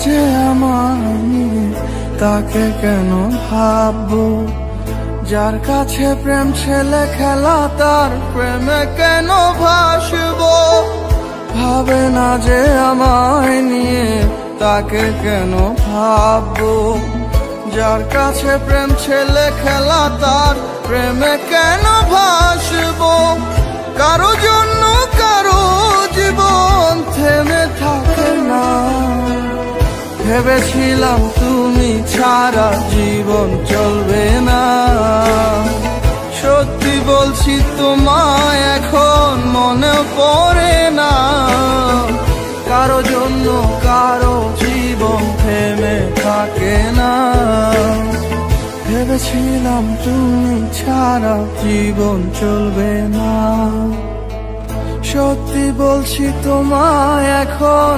যে আমায় তাকে কেন ভাববো, যার কাছে প্রেম ছেলে খেলা তার প্রেমে কেন ভাসবো। ভাবে না যে আমায় নিয়ে তাকে কেন ভাববো, যার কাছে প্রেম ছেলে খেলা তার প্রেমে কেন ভাসবো। কারো জন্য কারো জীবন থেমে থাকে না, ভেবেছিলাম তুমি ছাড়া জীবন চলবে না। সত্যি বলছি তোমায় এখন মনে পড়ে না, কারো জন্য কারো জীবন থেমে থাকে না। ভেবেছিলাম তুমি ছাড়া জীবন চলবে না, সত্যি বলছি তোমায় এখন